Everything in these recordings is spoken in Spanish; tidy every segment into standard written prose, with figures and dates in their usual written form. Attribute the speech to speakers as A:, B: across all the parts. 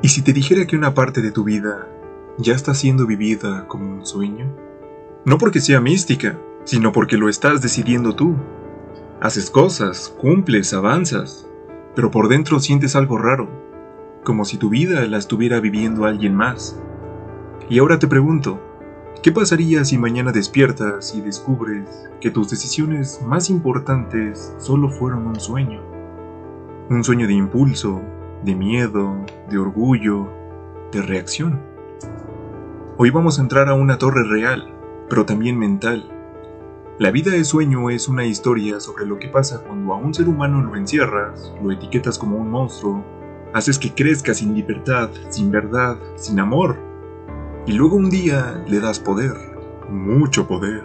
A: ¿Y si te dijera que una parte de tu vida ya está siendo vivida como un sueño? No porque sea mística, sino porque lo estás decidiendo tú. Haces cosas, cumples, avanzas, pero por dentro sientes algo raro, como si tu vida la estuviera viviendo alguien más. Y ahora te pregunto, ¿qué pasaría si mañana despiertas y descubres que tus decisiones más importantes solo fueron un sueño? Un sueño de impulso, de miedo, de orgullo, de reacción. Hoy vamos a entrar a una torre real, pero también mental. La vida de sueño es una historia sobre lo que pasa cuando a un ser humano lo encierras, lo etiquetas como un monstruo, haces que crezca sin libertad, sin verdad, sin amor. Y luego un día le das poder, mucho poder.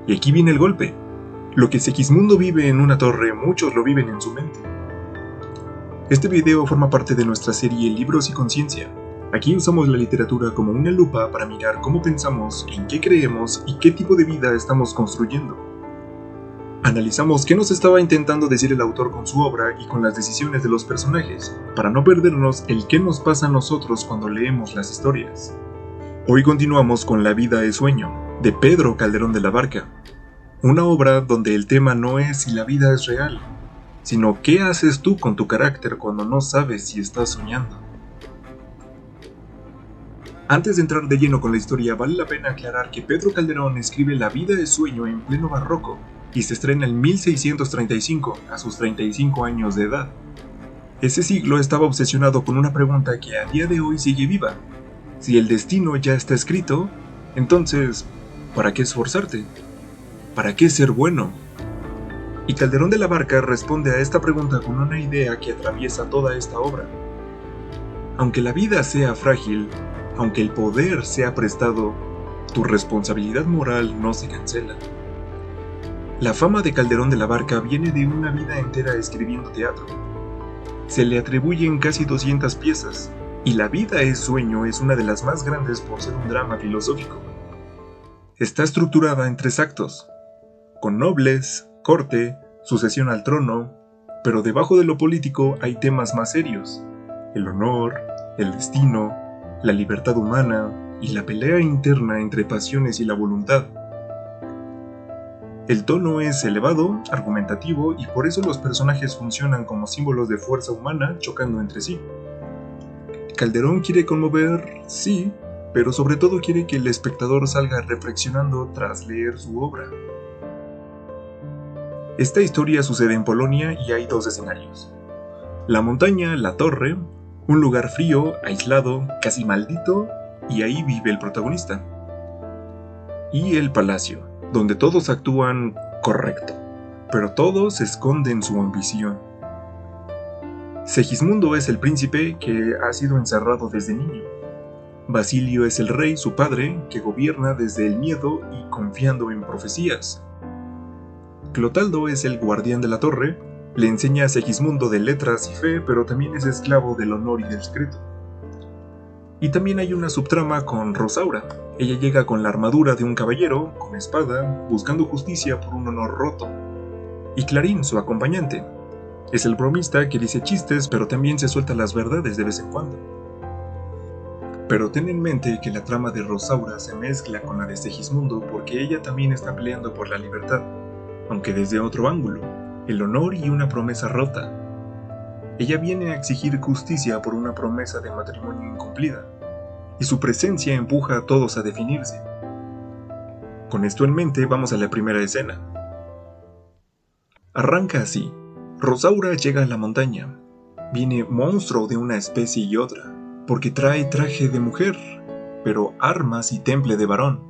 A: Y aquí viene el golpe. Lo que Segismundo vive en una torre, muchos lo viven en su mente. Este video forma parte de nuestra serie Libros y Conciencia. Aquí usamos la literatura como una lupa para mirar cómo pensamos, en qué creemos y qué tipo de vida estamos construyendo. Analizamos qué nos estaba intentando decir el autor con su obra y con las decisiones de los personajes, para no perdernos el qué nos pasa a nosotros cuando leemos las historias. Hoy continuamos con La vida es sueño, de Pedro Calderón de la Barca. Una obra donde el tema no es si la vida es real, sino qué haces tú con tu carácter cuando no sabes si estás soñando. Antes de entrar de lleno con la historia, vale la pena aclarar que Pedro Calderón escribe La vida es sueño en pleno barroco y se estrena en 1635, a sus 35 años de edad. Ese siglo estaba obsesionado con una pregunta que a día de hoy sigue viva. Si el destino ya está escrito, entonces, ¿para qué esforzarte? ¿Para qué ser bueno? Y Calderón de la Barca responde a esta pregunta con una idea que atraviesa toda esta obra. Aunque la vida sea frágil, aunque el poder sea prestado, tu responsabilidad moral no se cancela. La fama de Calderón de la Barca viene de una vida entera escribiendo teatro. Se le atribuyen casi 200 piezas, y La vida es sueño es una de las más grandes por ser un drama filosófico. Está estructurada en 3 actos, con nobles, corte, sucesión al trono, pero debajo de lo político hay temas más serios: el honor, el destino, la libertad humana y la pelea interna entre pasiones y la voluntad. El tono es elevado, argumentativo, y por eso los personajes funcionan como símbolos de fuerza humana chocando entre sí. Calderón quiere conmover, sí, pero sobre todo quiere que el espectador salga reflexionando tras leer su obra. Esta historia sucede en Polonia y hay 2 escenarios. La montaña, la torre, un lugar frío, aislado, casi maldito, y ahí vive el protagonista. Y el palacio, donde todos actúan correcto, pero todos esconden su ambición. Segismundo es el príncipe que ha sido encerrado desde niño. Basilio es el rey, su padre, que gobierna desde el miedo y confiando en profecías. Clotaldo es el guardián de la torre, le enseña a Segismundo de letras y fe, pero también es esclavo del honor y del secreto. Y también hay una subtrama con Rosaura. Ella llega con la armadura de un caballero, con espada, buscando justicia por un honor roto. Y Clarín, su acompañante, es el bromista que dice chistes, pero también se suelta las verdades de vez en cuando. Pero ten en mente que la trama de Rosaura se mezcla con la de Segismundo porque ella también está peleando por la libertad, aunque desde otro ángulo, el honor y una promesa rota. Ella viene a exigir justicia por una promesa de matrimonio incumplida, y su presencia empuja a todos a definirse. Con esto en mente, vamos a la primera escena. Arranca así. Rosaura llega a la montaña. Viene monstruo de una especie y otra, porque trae traje de mujer, pero armas y temple de varón.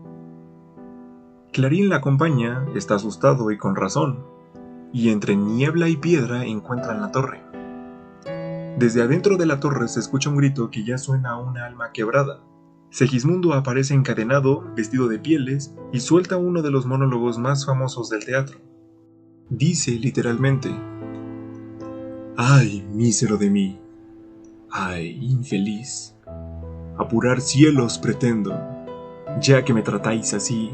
A: Clarín la acompaña, está asustado y con razón, y entre niebla y piedra encuentran la torre. Desde adentro de la torre se escucha un grito que ya suena a una alma quebrada. Segismundo aparece encadenado, vestido de pieles, y suelta uno de los monólogos más famosos del teatro. Dice literalmente: ¡ay, mísero de mí! ¡Ay, infeliz! Apurar cielos pretendo, ya que me tratáis así.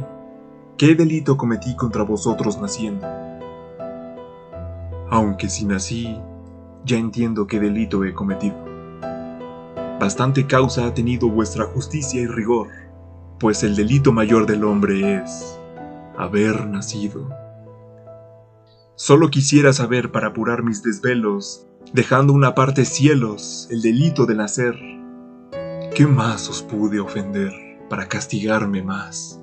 A: ¿Qué delito cometí contra vosotros naciendo? Aunque si nací, ya entiendo qué delito he cometido. bastante causa ha tenido vuestra justicia y rigor, pues el delito mayor del hombre es haber nacido. Solo quisiera saber para apurar mis desvelos, dejando una parte cielos, el delito de nacer. ¿Qué más os pude ofender para castigarme más?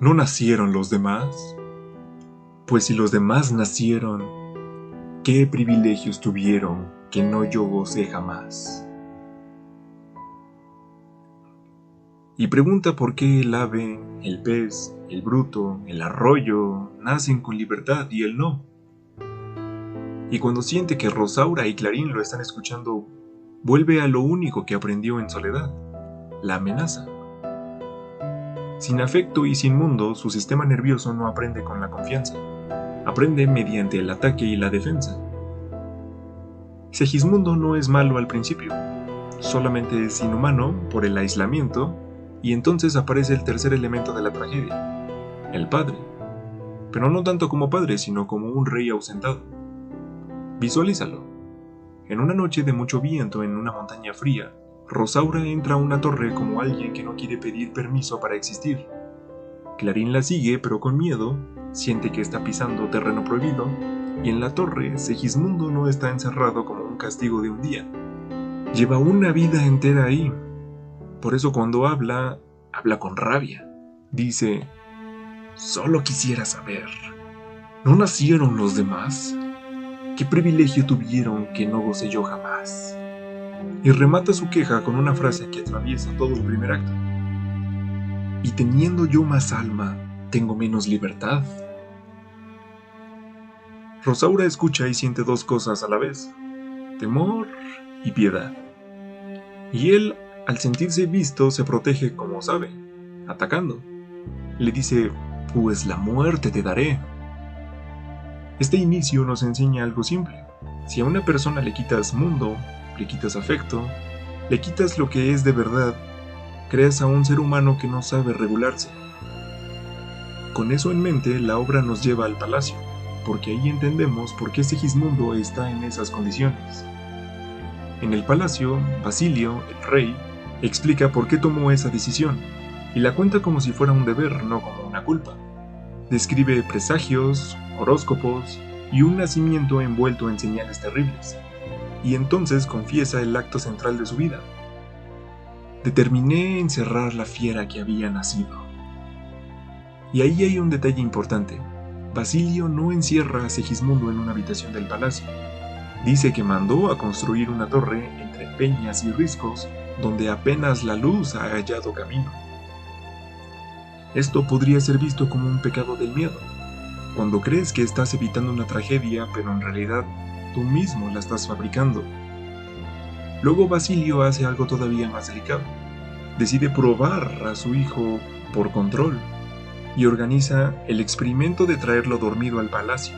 A: ¿No nacieron los demás? Pues si los demás nacieron, ¿qué privilegios tuvieron que no yo gocé jamás? Y pregunta por qué el ave, el pez, el bruto, el arroyo nacen con libertad y él no. Y cuando siente que Rosaura y Clarín lo están escuchando, vuelve a lo único que aprendió en soledad, la amenaza. Sin afecto y sin mundo, su sistema nervioso no aprende con la confianza, aprende mediante el ataque y la defensa. Segismundo no es malo al principio, solamente es inhumano por el aislamiento, y entonces aparece el tercer elemento de la tragedia, el padre, pero no tanto como padre, sino como un rey ausentado. Visualízalo. En una noche de mucho viento en una montaña fría, Rosaura entra a una torre como alguien que no quiere pedir permiso para existir. Clarín la sigue, pero con miedo, siente que está pisando terreno prohibido, y en la torre Segismundo no está encerrado como un castigo de un día. Lleva una vida entera ahí. Por eso cuando habla con rabia. Dice: solo quisiera saber, ¿no nacieron los demás? ¿Qué privilegio tuvieron que no gocé yo jamás? Y remata su queja con una frase que atraviesa todo el primer acto. Y teniendo yo más alma, ¿tengo menos libertad? Rosaura escucha y siente dos cosas a la vez: temor y piedad. Y él, al sentirse visto, se protege como sabe, atacando. Le dice: pues la muerte te daré. Este inicio nos enseña algo simple. Si a una persona le quitas mundo, le quitas afecto, le quitas lo que es de verdad, creas a un ser humano que no sabe regularse. Con eso en mente, la obra nos lleva al palacio, porque ahí entendemos por qué Segismundo está en esas condiciones. En el palacio, Basilio, el rey, explica por qué tomó esa decisión, y la cuenta como si fuera un deber, no como una culpa. Describe presagios, horóscopos y un nacimiento envuelto en señales terribles, y entonces confiesa el acto central de su vida. Determiné encerrar la fiera que había nacido. Y ahí hay un detalle importante. Basilio no encierra a Segismundo en una habitación del palacio. Dice que mandó a construir una torre entre peñas y riscos donde apenas la luz ha hallado camino. Esto podría ser visto como un pecado del miedo, cuando crees que estás evitando una tragedia, pero en realidad tú mismo la estás fabricando. Luego Basilio hace algo todavía más delicado. Decide probar a su hijo por control y organiza el experimento de traerlo dormido al palacio,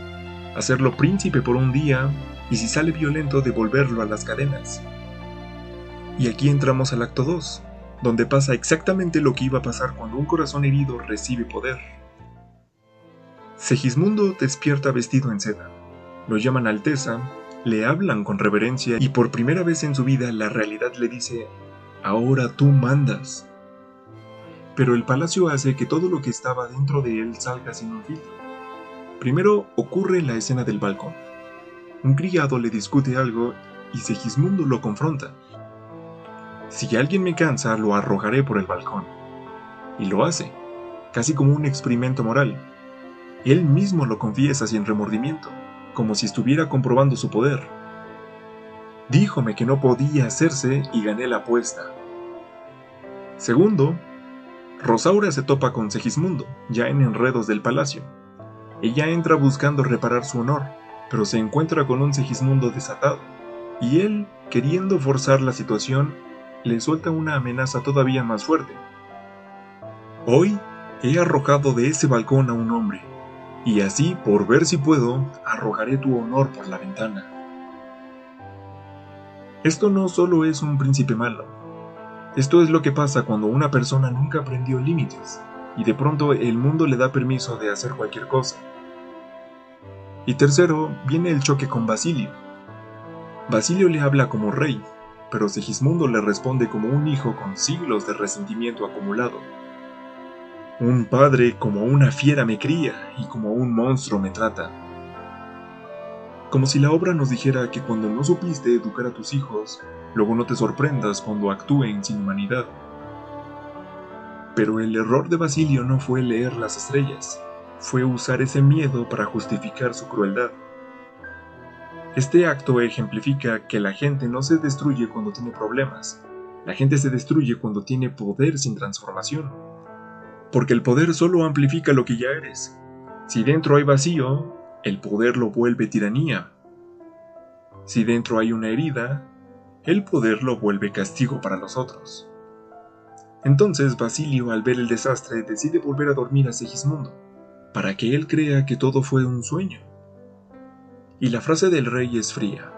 A: hacerlo príncipe por un día y si sale violento devolverlo a las cadenas. Y aquí entramos al acto 2, donde pasa exactamente lo que iba a pasar cuando un corazón herido recibe poder. Segismundo despierta vestido en seda. Lo llaman Alteza, le hablan con reverencia y por primera vez en su vida la realidad le dice: ahora tú mandas. Pero el palacio hace que todo lo que estaba dentro de él salga sin un filtro. Primero ocurre la escena del balcón. Un criado le discute algo y Segismundo lo confronta. Si alguien me cansa, lo arrojaré por el balcón. Y lo hace, casi como un experimento moral. Él mismo lo confiesa sin remordimiento, como si estuviera comprobando su poder. Díjome que no podía hacerse y gané la apuesta. Segundo, Rosaura se topa con Segismundo, ya en enredos del palacio. Ella entra buscando reparar su honor, pero se encuentra con un Segismundo desatado, y él, queriendo forzar la situación, le suelta una amenaza todavía más fuerte. Hoy he arrojado de ese balcón a un hombre, y así, por ver si puedo, arrojaré tu honor por la ventana. Esto no solo es un príncipe malo. Esto es lo que pasa cuando una persona nunca aprendió límites, y de pronto el mundo le da permiso de hacer cualquier cosa. Y tercero, viene el choque con Basilio. Basilio le habla como rey, pero Segismundo le responde como un hijo con siglos de resentimiento acumulado. Un padre como una fiera me cría y como un monstruo me trata. Como si la obra nos dijera que cuando no supiste educar a tus hijos, luego no te sorprendas cuando actúen sin humanidad. Pero el error de Basilio no fue leer las estrellas, fue usar ese miedo para justificar su crueldad. Este acto ejemplifica que la gente no se destruye cuando tiene problemas, la gente se destruye cuando tiene poder sin transformación. Porque el poder solo amplifica lo que ya eres. Si dentro hay vacío, el poder lo vuelve tiranía. Si dentro hay una herida, el poder lo vuelve castigo para los otros. Entonces Basilio, al ver el desastre, decide volver a dormir a Segismundo, para que él crea que todo fue un sueño. Y la frase del rey es fría.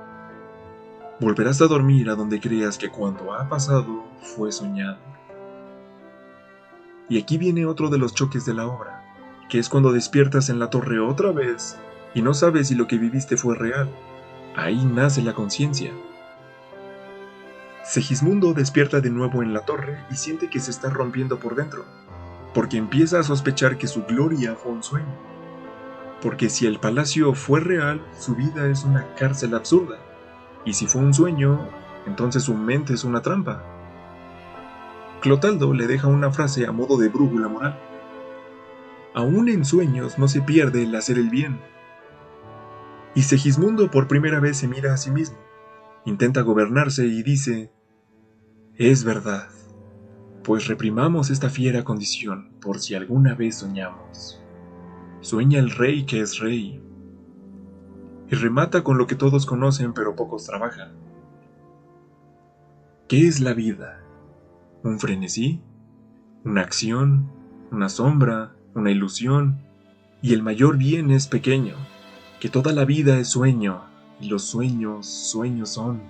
A: Volverás a dormir a donde creas que cuando ha pasado fue soñado. Y aquí viene otro de los choques de la obra, que es cuando despiertas en la torre otra vez y no sabes si lo que viviste fue real. Ahí nace la conciencia. Segismundo despierta de nuevo en la torre y siente que se está rompiendo por dentro, porque empieza a sospechar que su gloria fue un sueño. Porque si el palacio fue real, su vida es una cárcel absurda, y si fue un sueño, entonces su mente es una trampa. Clotaldo le deja una frase a modo de brújula moral. Aún en sueños no se pierde el hacer el bien. Y Segismundo por primera vez se mira a sí mismo, intenta gobernarse y dice: es verdad, pues reprimamos esta fiera condición por si alguna vez soñamos. Sueña el rey que es rey. Y remata con lo que todos conocen pero pocos trabajan. ¿Qué es la vida? ¿Un frenesí? ¿Una acción? ¿Una sombra? ¿Una ilusión? Y el mayor bien es pequeño, que toda la vida es sueño, y los sueños, sueños son.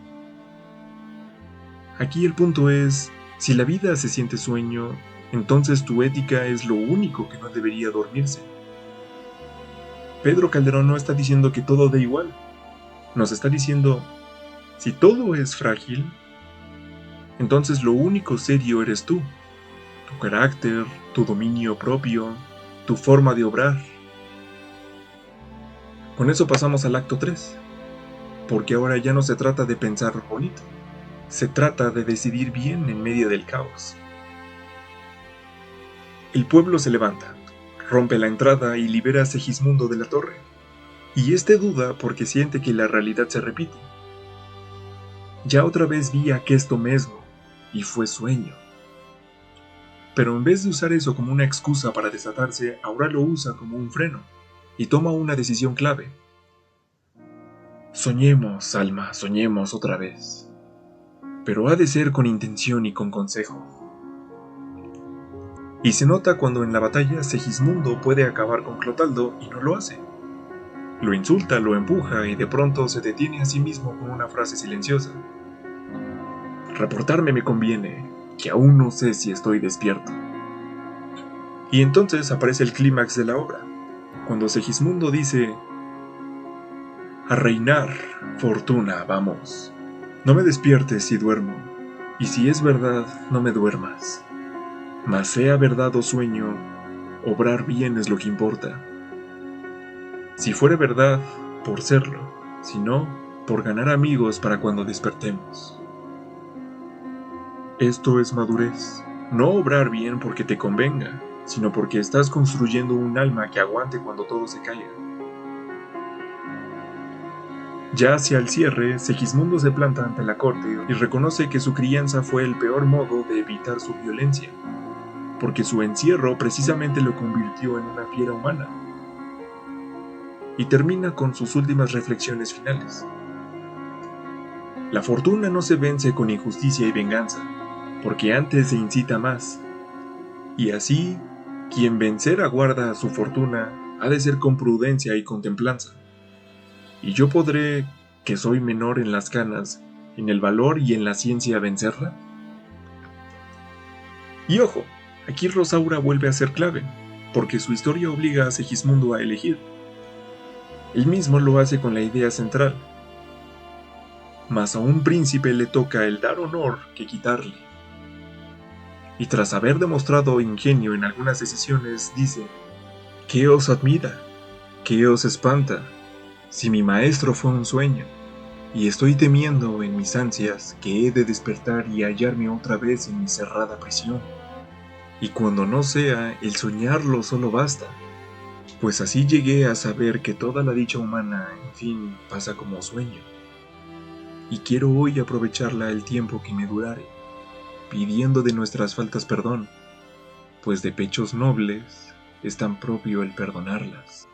A: Aquí el punto es, si la vida se siente sueño, entonces tu ética es lo único que no debería dormirse. Pedro Calderón no está diciendo que todo dé igual, nos está diciendo, si todo es frágil, entonces lo único serio eres tú, tu carácter, tu dominio propio, tu forma de obrar. Con eso pasamos al acto 3, porque ahora ya no se trata de pensar bonito, se trata de decidir bien en medio del caos. El pueblo se levanta, rompe la entrada y libera a Segismundo de la torre, y este duda porque siente que la realidad se repite. Ya otra vez vi aquesto mesmo, y fue sueño. Pero en vez de usar eso como una excusa para desatarse, ahora lo usa como un freno, y toma una decisión clave. Soñemos, alma, soñemos otra vez. Pero ha de ser con intención y con consejo. Y se nota cuando en la batalla Segismundo puede acabar con Clotaldo y no lo hace. Lo insulta, lo empuja y de pronto se detiene a sí mismo con una frase silenciosa. Reportarme me conviene, que aún no sé si estoy despierto. Y entonces aparece el clímax de la obra, cuando Segismundo dice: a reinar, fortuna, vamos. No me despiertes si duermo, y si es verdad, no me duermas. Mas sea verdad o sueño, obrar bien es lo que importa. Si fuere verdad, por serlo, si no, por ganar amigos para cuando despertemos. Esto es madurez, no obrar bien porque te convenga, sino porque estás construyendo un alma que aguante cuando todo se caiga. Ya hacia el cierre, Segismundo se planta ante la corte y reconoce que su crianza fue el peor modo de evitar su violencia, porque su encierro precisamente lo convirtió en una fiera humana. Y termina con sus últimas reflexiones finales. La fortuna no se vence con injusticia y venganza, porque antes se incita más. Y así, quien vencer aguarda a su fortuna ha de ser con prudencia y con templanza. Y yo podré, que soy menor en las canas, en el valor y en la ciencia vencerla. Y ojo, aquí Rosaura vuelve a ser clave, porque su historia obliga a Segismundo a elegir. Él mismo lo hace con la idea central. mas a un príncipe le toca el dar honor que quitarle. Y tras haber demostrado ingenio en algunas decisiones, dice: ¿qué os admira? ¿Qué os espanta? Si mi maestro fue un sueño, y estoy temiendo en mis ansias que he de despertar y hallarme otra vez en mi cerrada prisión. Y cuando no sea, el soñarlo solo basta, pues así llegué a saber que toda la dicha humana, en fin, pasa como sueño. Y quiero hoy aprovecharla el tiempo que me durare, pidiendo de nuestras faltas perdón, pues de pechos nobles es tan propio el perdonarlas.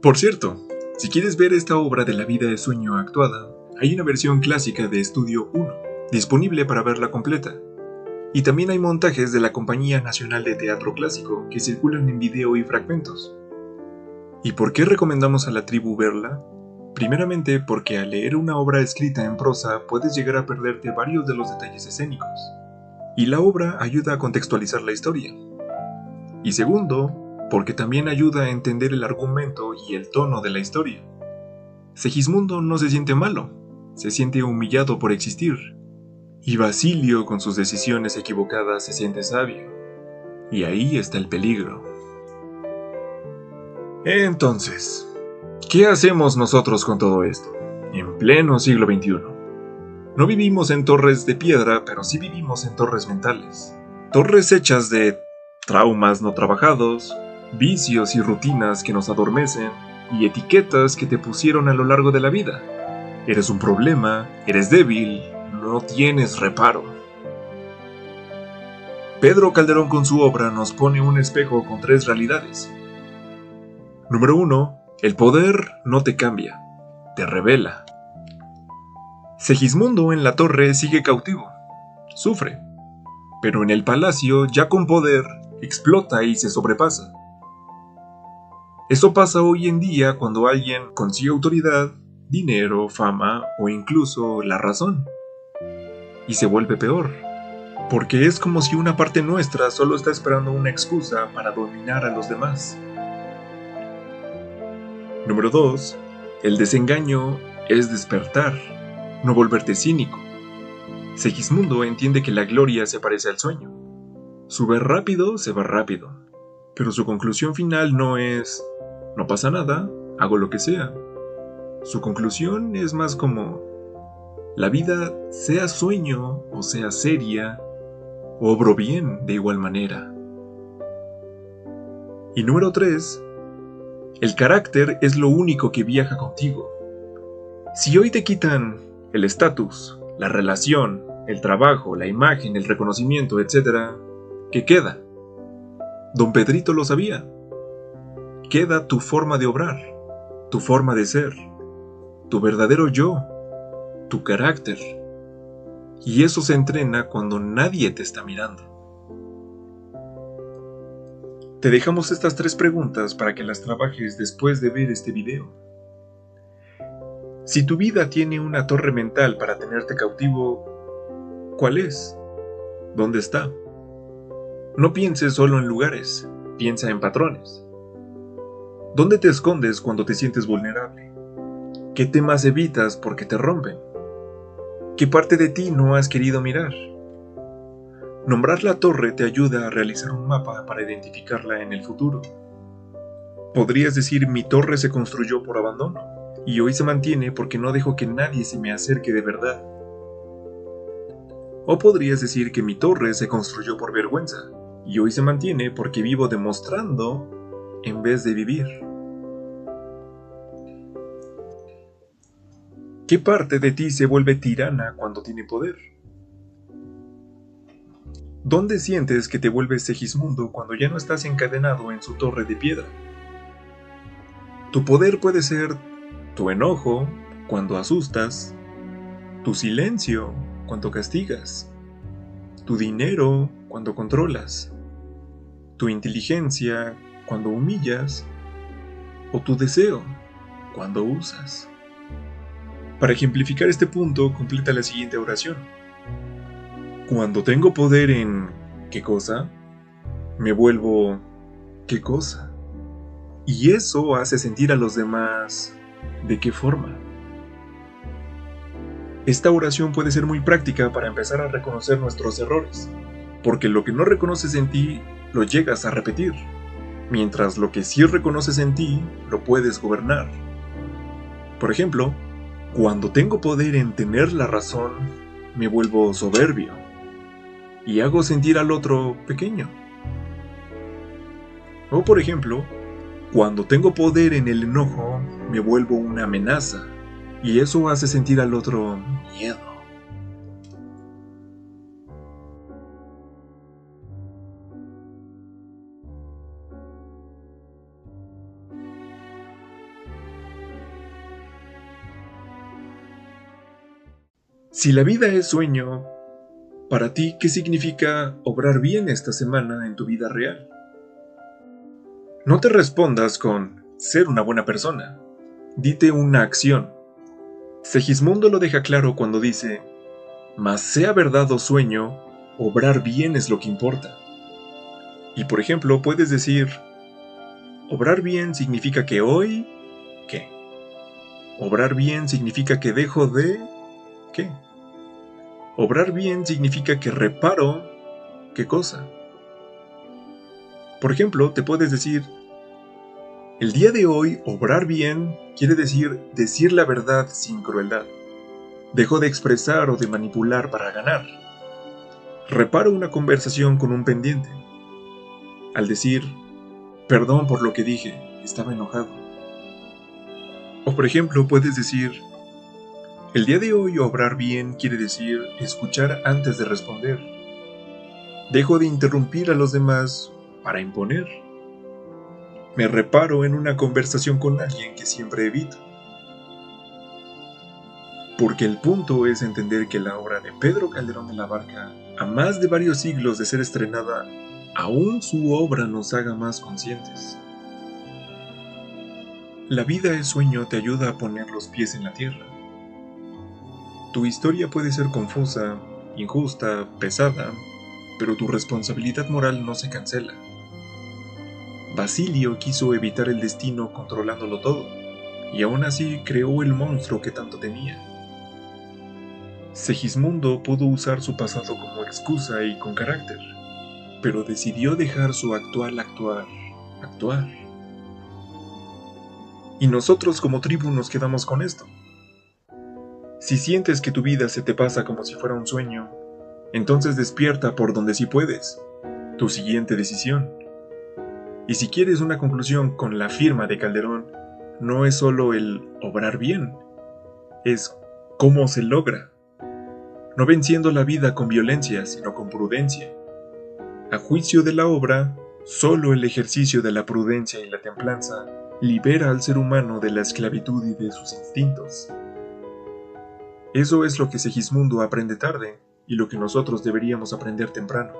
A: Por cierto, si quieres ver esta obra de la vida de sueño actuada, hay una versión clásica de Estudio 1, disponible para verla completa. Y también hay montajes de la Compañía Nacional de Teatro Clásico que circulan en video y fragmentos. ¿Y por qué recomendamos a la tribu verla? Primeramente porque al leer una obra escrita en prosa puedes llegar a perderte varios de los detalles escénicos, y la obra ayuda a contextualizar la historia. Y segundo, porque también ayuda a entender el argumento y el tono de la historia. Segismundo no se siente malo, se siente humillado por existir. Y Basilio, con sus decisiones equivocadas, se siente sabio. Y ahí está el peligro. Entonces, ¿qué hacemos nosotros con todo esto, en pleno siglo XXI? No vivimos en torres de piedra, pero sí vivimos en torres mentales. Torres hechas de traumas no trabajados, vicios y rutinas que nos adormecen, y etiquetas que te pusieron a lo largo de la vida. Eres un problema, eres débil, no tienes reparo. Pedro Calderón con su obra nos pone un espejo con 3 realidades. Número 1. El poder no te cambia, te revela. Segismundo en la torre sigue cautivo, sufre, pero en el palacio, ya con poder, explota y se sobrepasa. Eso pasa hoy en día cuando alguien consigue autoridad, dinero, fama o incluso la razón. Y se vuelve peor, porque es como si una parte nuestra solo está esperando una excusa para dominar a los demás. Número 2. El desengaño es despertar, no volverte cínico. Segismundo entiende que la gloria se parece al sueño. Sube rápido, se va rápido. Pero su conclusión final no es: no pasa nada, hago lo que sea. Su conclusión es más como: la vida, sea sueño o sea seria, obro bien de igual manera. Y número 3. El carácter es lo único que viaja contigo. Si hoy te quitan el estatus, la relación, el trabajo, la imagen, el reconocimiento, etc., ¿qué queda? Don Pedrito lo sabía. Queda tu forma de obrar, tu forma de ser, tu verdadero yo, tu carácter. Y eso se entrena cuando nadie te está mirando. Te dejamos estas 3 preguntas para que las trabajes después de ver este video. Si tu vida tiene una torre mental para tenerte cautivo, ¿cuál es? ¿Dónde está? No pienses solo en lugares, piensa en patrones. ¿Dónde te escondes cuando te sientes vulnerable? ¿Qué temas evitas porque te rompen? ¿Qué parte de ti no has querido mirar? Nombrar la torre te ayuda a realizar un mapa para identificarla en el futuro. Podrías decir: mi torre se construyó por abandono, y hoy se mantiene porque no dejo que nadie se me acerque de verdad. O podrías decir que mi torre se construyó por vergüenza, y hoy se mantiene porque vivo demostrando en vez de vivir. ¿Qué parte de ti se vuelve tirana cuando tiene poder? ¿Dónde sientes que te vuelves Segismundo cuando ya no estás encadenado en su torre de piedra? Tu poder puede ser tu enojo cuando asustas, tu silencio cuando castigas, tu dinero cuando controlas, tu inteligencia cuando humillas, o tu deseo cuando usas. Para ejemplificar este punto, completa la siguiente oración. Cuando tengo poder en ¿qué cosa? Me vuelvo ¿qué cosa? Y eso hace sentir a los demás ¿de qué forma? Esta oración puede ser muy práctica para empezar a reconocer nuestros errores, porque lo que no reconoces en ti lo llegas a repetir, mientras lo que sí reconoces en ti lo puedes gobernar. Por ejemplo, cuando tengo poder en tener la razón, me vuelvo soberbio y hago sentir al otro pequeño. O por ejemplo, cuando tengo poder en el enojo, me vuelvo una amenaza y eso hace sentir al otro miedo. Si la vida es sueño, para ti, ¿qué significa obrar bien esta semana en tu vida real? No te respondas con ser una buena persona. Dite una acción. Segismundo lo deja claro cuando dice, mas sea verdad o sueño, obrar bien es lo que importa. Y por ejemplo, puedes decir, obrar bien significa que hoy, ¿qué? Obrar bien significa que dejo de, ¿qué? Obrar bien significa que reparo, ¿qué cosa? Por ejemplo, te puedes decir, el día de hoy, obrar bien quiere decir la verdad sin crueldad. Dejo de expresar o de manipular para ganar. Reparo una conversación con un pendiente. Al decir, perdón por lo que dije, estaba enojado. O por ejemplo, puedes decir, el día de hoy obrar bien quiere decir escuchar antes de responder. Dejo de interrumpir a los demás para imponer. Me reparo en una conversación con alguien que siempre evito. Porque el punto es entender que la obra de Pedro Calderón de la Barca, a más de varios siglos de ser estrenada, aún su obra nos haga más conscientes. La vida es sueño te ayuda a poner los pies en la tierra. Tu historia puede ser confusa, injusta, pesada, pero tu responsabilidad moral no se cancela. Basilio quiso evitar el destino controlándolo todo, y aún así creó el monstruo que tanto temía. Segismundo pudo usar su pasado como excusa y con carácter, pero decidió dejar su actual actuar. Y nosotros como tribu nos quedamos con esto. Si sientes que tu vida se te pasa como si fuera un sueño, entonces despierta por donde sí puedes, tu siguiente decisión. Y si quieres una conclusión con la firma de Calderón, no es solo el obrar bien, es cómo se logra. No venciendo la vida con violencia, sino con prudencia. A juicio de la obra, solo el ejercicio de la prudencia y la templanza libera al ser humano de la esclavitud y de sus instintos. Eso es lo que Segismundo aprende tarde y lo que nosotros deberíamos aprender temprano.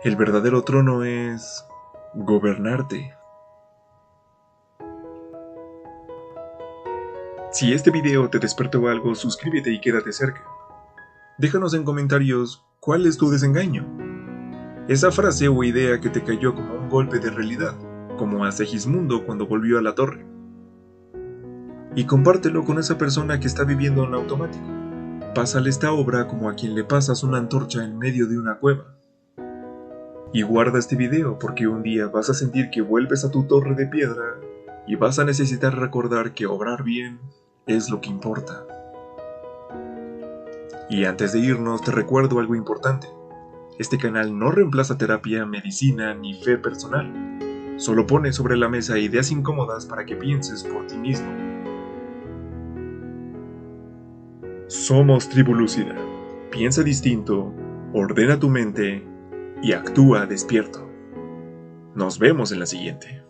A: El verdadero trono es gobernarte. Si este video te despertó algo, suscríbete y quédate cerca. Déjanos en comentarios cuál es tu desengaño. Esa frase o idea que te cayó como un golpe de realidad, como a Segismundo cuando volvió a la torre. Y compártelo con esa persona que está viviendo en automático. Pásale esta obra como a quien le pasas una antorcha en medio de una cueva. Y guarda este video porque un día vas a sentir que vuelves a tu torre de piedra y vas a necesitar recordar que obrar bien es lo que importa. Y antes de irnos te recuerdo algo importante. Este canal no reemplaza terapia, medicina ni fe personal. Solo pone sobre la mesa ideas incómodas para que pienses por ti mismo. Somos Tribu Lúcida. Piensa distinto, ordena tu mente y actúa despierto. Nos vemos en la siguiente.